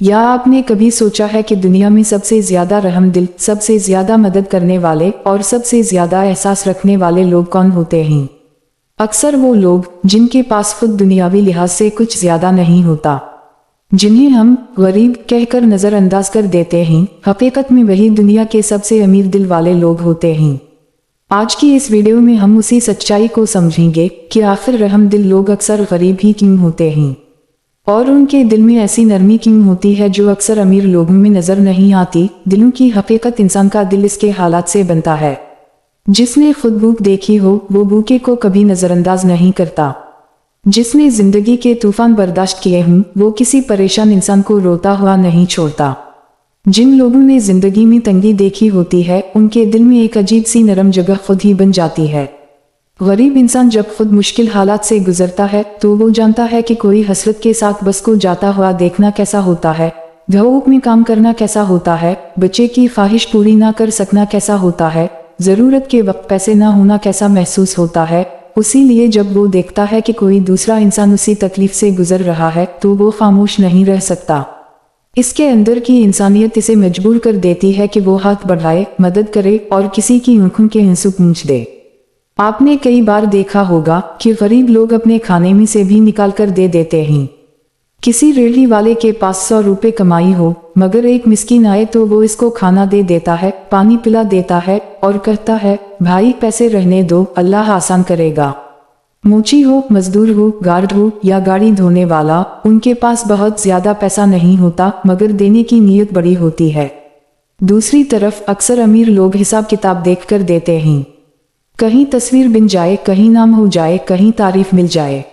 یا आपने कभी सोचा है कि दुनिया में सबसे ज्यादा रहम दिल, सबसे ज्यादा मदद करने वाले और सबसे ज्यादा एहसास रखने वाले लोग कौन होते हैं? अक्सर वो लोग जिनके पास खुद दुनियावी लिहाज से कुछ ज्यादा नहीं होता, जिन्हें हम गरीब कहकर नजरअंदाज कर देते हैं, हकीकत में वही दुनिया के सबसे अमीर दिल वाले लोग होते हैं। आज की इस वीडियो में हम उसी सच्चाई को समझेंगे कि आखिर रहम दिल लोग अक्सर गरीब ही क्यों होते हैं और उनके दिल में ऐसी नरमी क्यों होती है जो अक्सर अमीर लोगों में नजर नहीं आती। दिलों की हकीकत इंसान का दिल इसके हालात से बनता है। जिसने खुद भूख देखी हो वो भूखे को कभी नजरअंदाज नहीं करता। जिसने जिंदगी के तूफान बर्दाश्त किए हों वो किसी परेशान इंसान को रोता हुआ नहीं छोड़ता। जिन लोगों ने जिंदगी में तंगी देखी होती है उनके दिल में एक अजीब सी नरम जगह खुद ही बन जाती है। गरीब इंसान जब खुद मुश्किल हालात से गुजरता है तो वो जानता है कि कोई हसरत के साथ बस को जाता हुआ देखना कैसा होता है, धूप में काम करना कैसा होता है, बच्चे की ख्वाहिश पूरी ना कर सकना कैसा होता है, जरूरत के वक्त पैसे ना होना कैसा महसूस होता है। उसीलिए जब वो देखता है कि कोई दूसरा इंसान उसी तकलीफ से गुजर रहा है तो वो खामोश नहीं रह सकता। इसके अंदर की इंसानियत इसे मजबूर कर देती है कि वो हाथ बढ़ाए, मदद करे और किसी की आंखों के आंसू पूंछ दे। आपने कई बार देखा होगा कि गरीब लोग अपने खाने में से भी निकाल कर दे देते हैं। किसी रेहड़ी वाले के पास 100 रुपए कमाई हो मगर एक मिस्कीन आए तो वो इसको खाना दे देता है, पानी पिला देता है और कहता है भाई पैसे रहने दो, अल्लाह आसान करेगा। मोची हो, मजदूर हो, गार्ड हो या गाड़ी धोने वाला, उनके पास बहुत ज्यादा पैसा नहीं होता मगर देने की नीयत बड़ी होती है। दूसरी तरफ अक्सर अमीर लोग हिसाब किताब देख कर देते हैं। कहीं तस्वीर बन जाए, कहीं नाम हो जाए, कहीं तारीफ मिल जाए,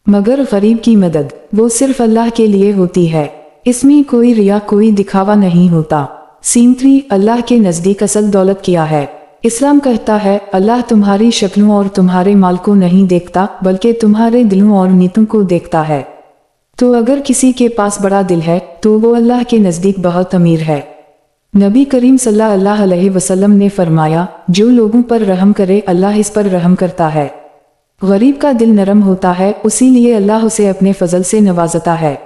मगर गरीब की मदद वो सिर्फ अल्लाह के लिए होती है। इसमें कोई रिया, कोई दिखावा नहीं होता। सीन 3 अल्लाह के नजदीक असल दौलत क्या है? इस्लाम कहता है अल्लाह तुम्हारी शक्लों और तुम्हारे माल को नहीं देखता बल्कि तुम्हारे दिलों और नीयतों को देखता है। तो अगर किसी के पास बड़ा दिल है तो वो अल्लाह के नजदीक बहुत अमीर है। नबी करीम सल्लल्लाहु अलैहि वसल्लम ने फरमाया जो लोगों पर रहम करे अल्लाह इस पर रहम करता है। गरीब का दिल नरम होता है, उसीलिए अल्लाह उसे अपने फजल से नवाजता है।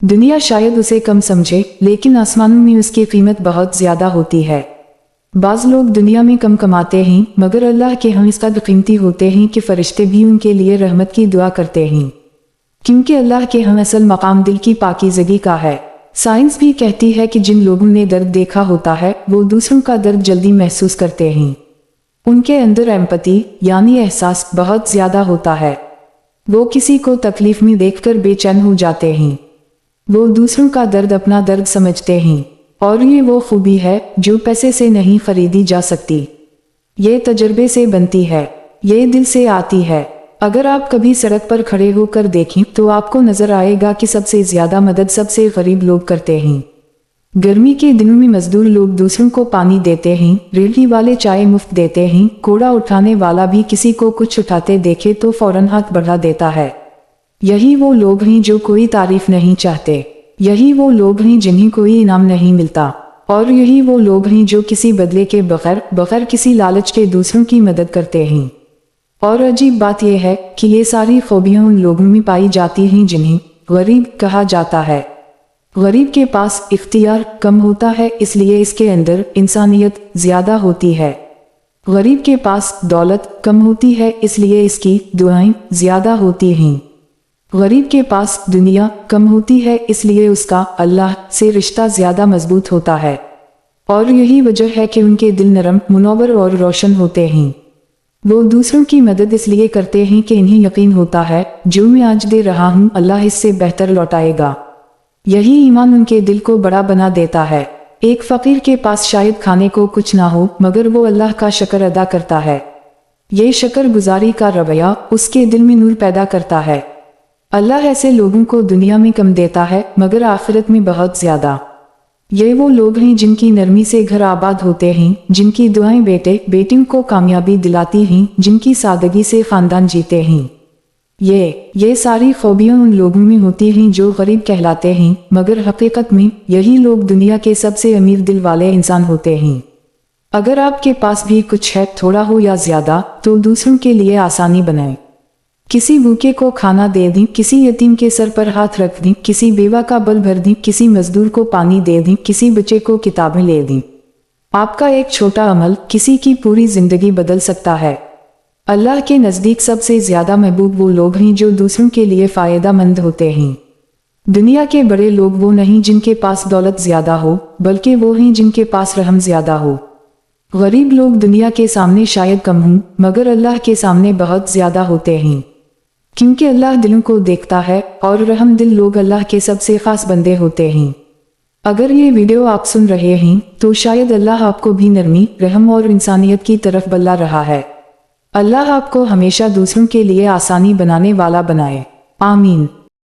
दुनिया शायद उसे कम समझे लेकिन आसमानों में उसकी कीमत बहुत ज्यादा होती है। बाज लोग दुनिया में कम कमाते हैं मगर अल्लाह के हम इस कदर कीमती होते हैं कि फरिश्ते भी उनके लिए रहमत की दुआ करते हैं, क्योंकि अल्लाह के हम असल मकाम दिल की पाकीज़गी का है। साइंस भी कहती है कि जिन लोगों ने दर्द देखा होता है वो दूसरों का दर्द जल्दी महसूस करते हैं। उनके अंदर एम्पैथी यानी एहसास बहुत ज्यादा होता है। वो किसी को तकलीफ में देखकर बेचैन हो जाते हैं। वो दूसरों का दर्द अपना दर्द समझते हैं और ये वो खूबी है जो पैसे से नहीं खरीदी जा सकती। ये तजर्बे से बनती है, ये दिल से आती है। अगर आप कभी सड़क पर खड़े होकर देखें तो आपको नजर आएगा कि सबसे ज्यादा मदद सबसे गरीब लोग करते हैं। गर्मी के दिनों में मजदूर लोग दूसरों को पानी देते हैं, रेहड़ी वाले चाय मुफ्त देते हैं, कूड़ा उठाने वाला भी किसी को कुछ उठाते देखे तो फौरन हाथ बढ़ा देता है। यही वो लोग हैं जो कोई तारीफ नहीं चाहते, यही वो लोग हैं जिन्हें कोई इनाम नहीं मिलता और यही वो लोग हैं जो किसी बदले के बगैर किसी लालच के दूसरों की मदद करते हैं। और अजीब बात यह है कि ये सारी खूबियां उन लोगों में पाई जाती हैं जिन्हें गरीब कहा जाता है। गरीब के पास इख्तियार कम होता है इसलिए इसके अंदर इंसानियत ज्यादा होती है। गरीब के पास दौलत कम होती है इसलिए इसकी दुआएं ज्यादा होती हैं। गरीब के पास दुनिया कम होती है इसलिए उसका अल्लाह से रिश्ता ज्यादा मजबूत होता है। और यही वजह है कि उनके दिल नरम, मुनव्वर और रोशन होते हैं। वो दूसरों की मदद इसलिए करते हैं कि इन्हें यकीन होता है जो मैं आज दे रहा हूँ अल्लाह इससे बेहतर लौटाएगा। यही ईमान उनके दिल को बड़ा बना देता है। एक फकीर के पास शायद खाने को कुछ ना हो मगर वो अल्लाह का शुक्र अदा करता है। ये शुक्र गुजारी का रवैया उसके दिल में नूर पैदा करता है। अल्लाह ऐसे लोगों को दुनिया में कम देता है मगर आखिरत में बहुत ज्यादा। ये वो लोग हैं जिनकी नरमी से घर आबाद होते हैं, जिनकी दुआएं बेटे बेटियों को कामयाबी दिलाती हैं, जिनकी सादगी से खानदान जीते हैं। ये सारी खूबियां उन लोगों में होती हैं जो गरीब कहलाते हैं मगर हकीकत में यही लोग दुनिया के सबसे अमीर दिल वाले इंसान होते हैं। अगर आपके पास भी कुछ है, थोड़ा हो या ज्यादा, तो दूसरों के लिए आसानी बनाएं। किसी भूखे को खाना दे दी, किसी यतीम के सर पर हाथ रख दी, किसी बेवा का बल भर दी, किसी मजदूर को पानी दे दी, किसी बच्चे को किताबें ले दी। आपका एक छोटा अमल किसी की पूरी जिंदगी बदल सकता है। अल्लाह के नज़दीक सबसे ज़्यादा महबूब वो लोग हैं जो दूसरों के लिए फ़ायदेमंद होते हैं। दुनिया के बड़े लोग वो नहीं जिनके पास दौलत ज़्यादा हो, बल्कि वो हैं जिनके पास रहम ज़्यादा हो। गरीब लोग दुनिया के सामने शायद कम हों, मगर अल्लाह के सामने बहुत ज़्यादा होते हैं, क्योंकि अल्लाह दिलों को देखता है और रहम दिल लोग अल्लाह के सबसे ख़ास बंदे होते हैं। अगर ये वीडियो आप सुन रहे हैं तो शायद अल्लाह आपको भी नरमी, रहम और इंसानियत की तरफ बुला रहा है। अल्लाह आपको हमेशा दूसरों के लिए आसानी बनाने वाला बनाए। आमीन।